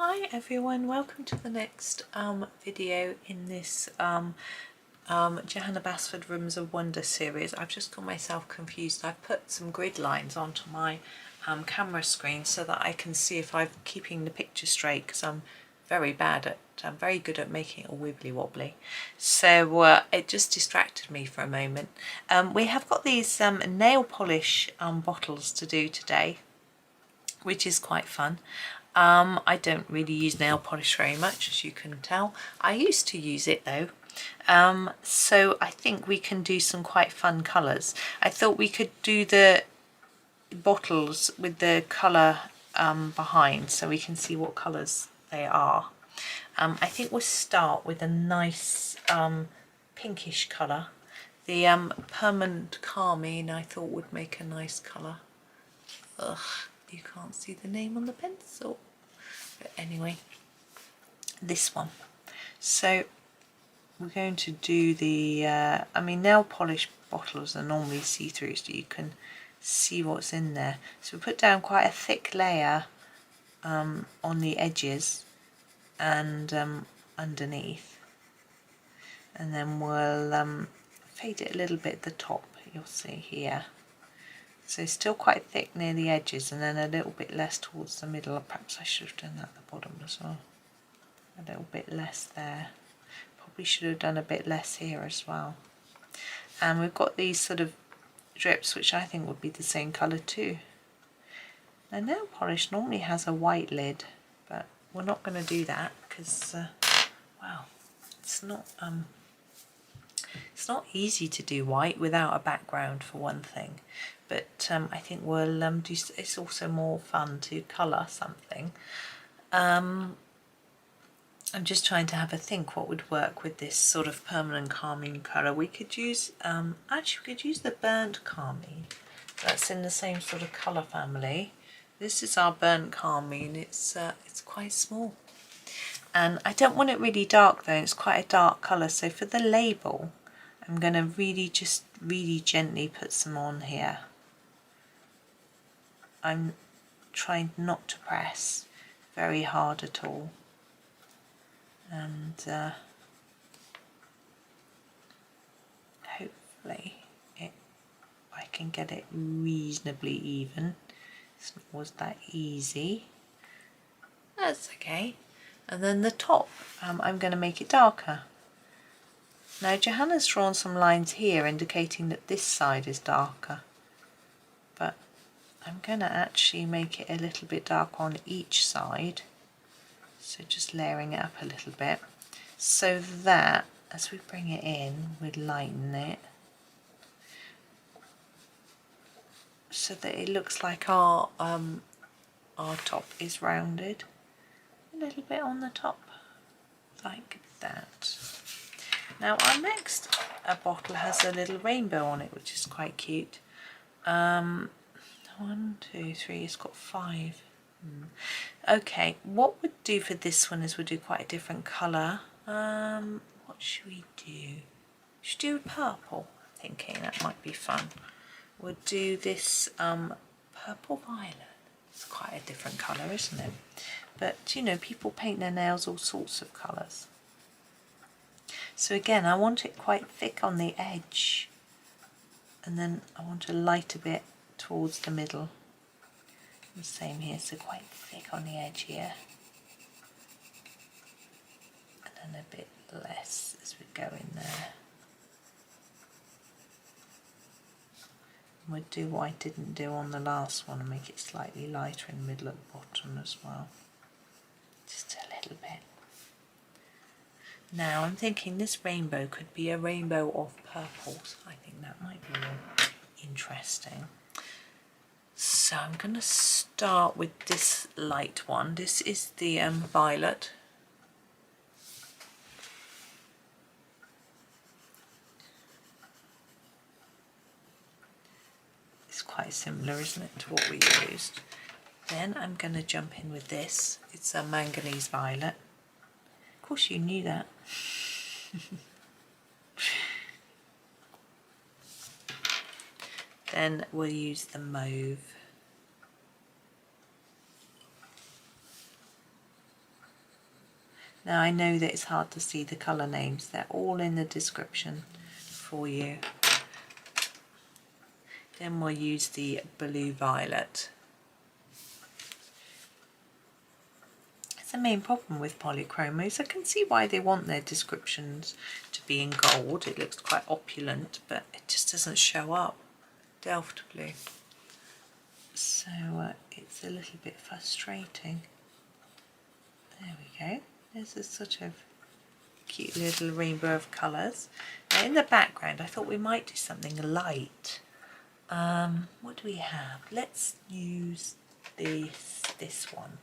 Hi everyone, welcome to the next video in this Johanna Basford Rooms of Wonder series. I've just got myself confused. I've put some grid lines onto my camera screen so that I can see if I'm keeping the picture straight, because I'm very good at making it all wibbly wobbly. So it just distracted me for a moment. We have got these nail polish bottles to do today, which is quite fun. I don't really use nail polish very much, as you can tell. I used to use it though. So I think we can do some quite fun colours. I thought we could do the bottles with the colour behind, so we can see what colours they are. I think we'll start with a nice pinkish colour. The permanent carmine I thought would make a nice colour. Ugh, you can't see the name on the pencil. But anyway, this one. So we're going to do the, I mean, nail polish bottles are normally see-through, so you can see what's in there. So we put down quite a thick layer on the edges and underneath. And then we'll fade it a little bit at the top, you'll see here. So still quite thick near the edges, and then a little bit less towards the middle. Perhaps I should have done that at the bottom as well. A little bit less there. Probably should have done a bit less here as well. And we've got these sort of drips, which I think would be the same colour too. Now, nail polish normally has a white lid, but we're not going to do that because, well, it's not easy to do white without a background, for one thing. But I think we'll do. It's also more fun to colour something. I'm just trying to have a think what would work with this sort of permanent carmine colour. We could use actually we could use the burnt carmine. That's in the same sort of colour family. This is our burnt carmine. It's quite small, and I don't want it really dark though. It's quite a dark colour. So for the label, I'm going to really gently put some on here. I'm trying not to press very hard at all, and hopefully I can get it reasonably even. It's not always that easy. That's okay. And then the top, I'm going to make it darker. Now Johanna's drawn some lines here indicating that this side is darker, but I'm going to actually make it a little bit dark on each side, so just layering it up a little bit, so that as we bring it in we'd lighten it, so that it looks like our top is rounded a little bit on the top, like that. Now our next bottle has a little rainbow on it, which is quite cute. 1, 2, 3, it's got 5. Okay, what we'd do for this one is we'll do quite a different colour. What should we do? Should we do purple? I'm thinking that might be fun. We'll do this purple violet. It's quite a different colour, isn't it? But you know, people paint their nails all sorts of colours. So again, I want it quite thick on the edge, and then I want to light a bit towards the middle. The same here, so quite thick on the edge here, and then a bit less as we go in there. We'll do what I didn't do on the last one and make it slightly lighter in the middle at the bottom as well. Just a little bit. Now I'm thinking this rainbow could be a rainbow of purples. I think that might be more interesting. So I'm going to start with this light one. This is the violet. It's quite similar, isn't it, to what we used. Then I'm going to jump in with this. It's a manganese violet. Of course you knew that. Then we'll use the mauve. Now I know that it's hard to see the colour names, they're all in the description for you. Then we'll use the blue violet. It's the main problem with Polychromos. I can see why they want their descriptions to be in gold. It looks quite opulent, but it just doesn't show up. Delft blue. So it's a little bit frustrating. There we go. There's a sort of cute little rainbow of colours. Now in the background I thought we might do something light. What do we have? Let's use this one.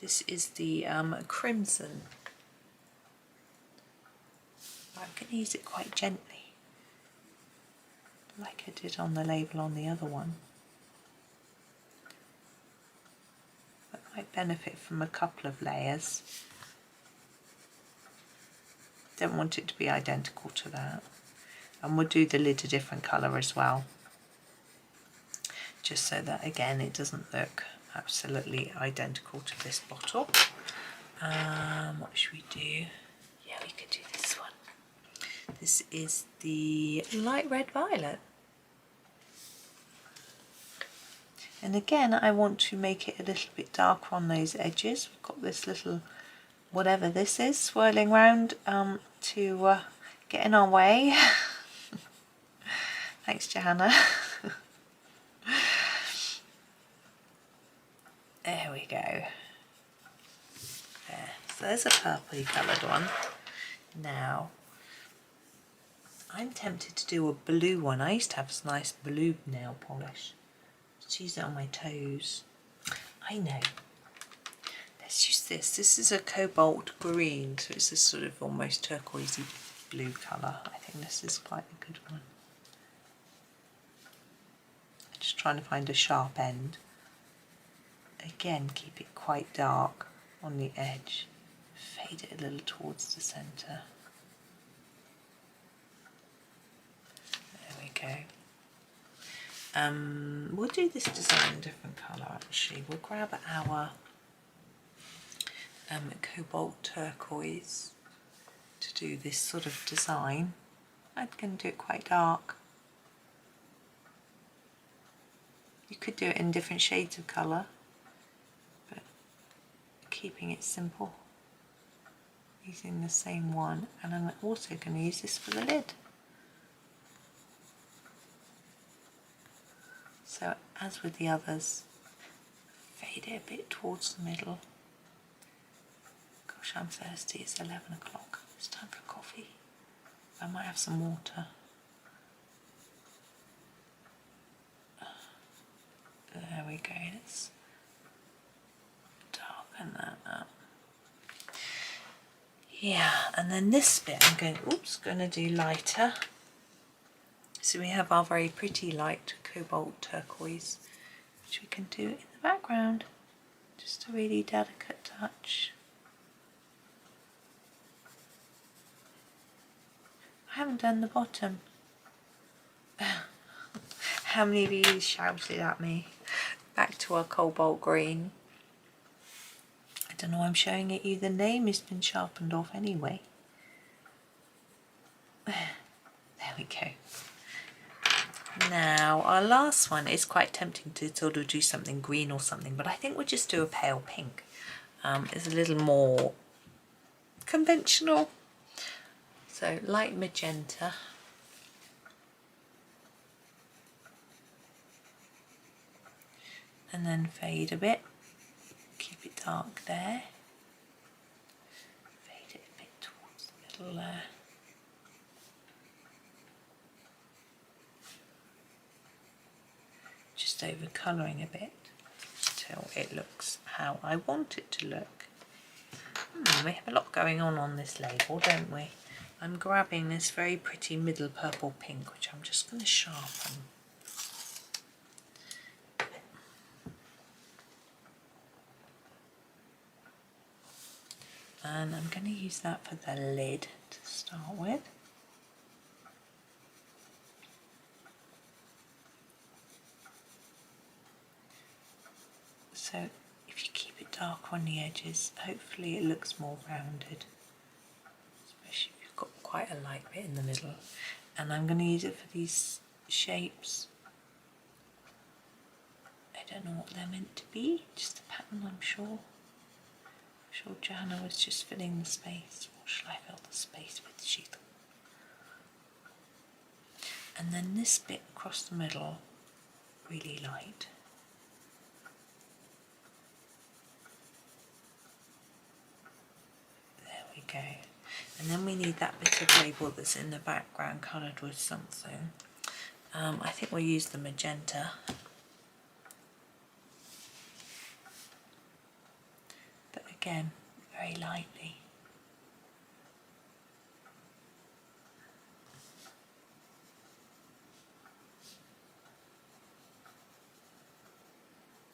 This is the crimson. I'm going to use it quite gently, like I did on the label on the other one. That might benefit from a couple of layers. Don't want it to be identical to that. And we'll do the lid a different colour as well, just so that again it doesn't look absolutely identical to this bottle. What should we do? Yeah, we could do this one. This is the light red violet. And again, I want to make it a little bit darker on those edges. We've got this little, whatever this is, swirling round to get in our way. Thanks, Johanna. There we go. There. So there's a purpley coloured one. Now, I'm tempted to do a blue one. I used to have this nice blue nail polish. Let's use it on my toes. I know. Let's use this. This is a cobalt green, so it's this sort of almost turquoisey blue colour. I think this is quite a good one. I'm just trying to find a sharp end. Again, keep it quite dark on the edge. Fade it a little towards the centre. There we go. We'll do this design in a different colour actually. We'll grab our cobalt turquoise to do this sort of design. I'm going to do it quite dark. You could do it in different shades of colour, but keeping it simple, using the same one. And I'm also going to use this for the lid. So as with the others, fade it a bit towards the middle. Gosh, I'm thirsty, it's 11 o'clock. It's time for coffee. I might have some water. There we go, let's darken that up. Yeah, and then this bit I'm going to do lighter. So we have our very pretty light cobalt turquoise, which we can do in the background. Just a really delicate touch. I haven't done the bottom. How many of you shouted at me? Back to our cobalt green. I don't know why I'm showing it you. The name has been sharpened off anyway. There we go. Now our last one is quite tempting to sort of do something green or something, but I think we'll just do a pale pink. It's a little more conventional. So light magenta. And then fade a bit. Keep it dark there. Fade it a bit towards the middle there. Just over colouring a bit till it looks how I want it to look. We have a lot going on this label, don't we? I'm grabbing this very pretty middle purple pink, which I'm just going to sharpen. And I'm going to use that for the lid to start with. So if you keep it darker on the edges. Hopefully it looks more rounded, especially if you've got quite a light bit in the middle. And I'm going to use it for these shapes. I don't know what they're meant to be, just a pattern, I'm sure. I'm sure Johanna was just filling the space. What shall I fill the space with, she thought. And then this bit across the middle, really light. There we go. And then we need that bit of label that's in the background coloured with something. I think we'll use the magenta. But again, very lightly.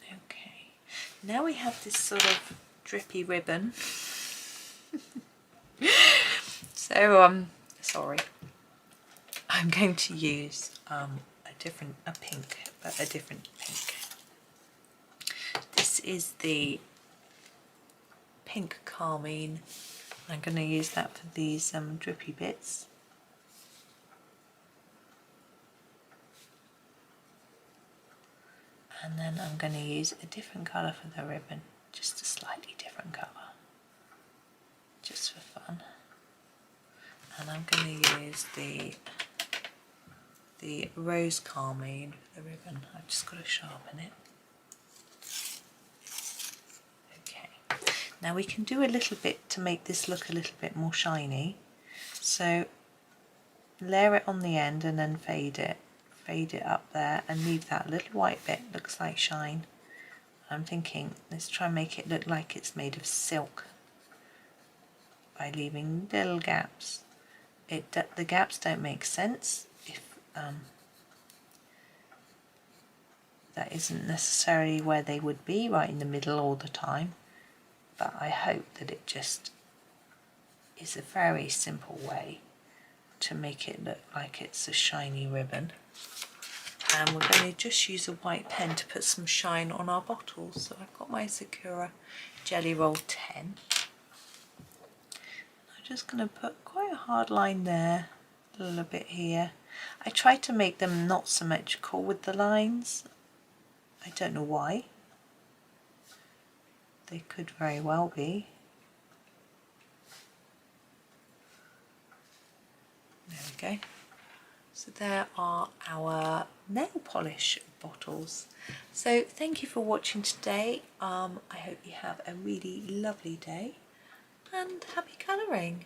Okay, now we have this sort of drippy ribbon. So, sorry, I'm going to use a pink. This is the pink carmine. I'm going to use that for these drippy bits. And then I'm going to use a different colour for the ribbon, just a slightly different colour, just for fun. And I'm going to use the rose carmine for the ribbon. I've just got to sharpen it. Okay, now we can do a little bit to make this look a little bit more shiny. So layer it on the end and then fade it up there and leave that little white bit, looks like shine. I'm thinking, let's try and make it look like it's made of silk by leaving little gaps. The gaps don't make sense if that isn't necessarily where they would be, right in the middle all the time, but I hope that it just is a very simple way to make it look like it's a shiny ribbon. And we're going to just use a white pen to put some shine on our bottles. So I've got my Sakura Jelly Roll 10. I'm just going to put quite a hard line there, a little bit here. I try to make them not symmetrical with the lines. I don't know why. They could very well be. There we go. So there are our nail polish bottles. So thank you for watching today. I hope you have a really lovely day and happy colouring.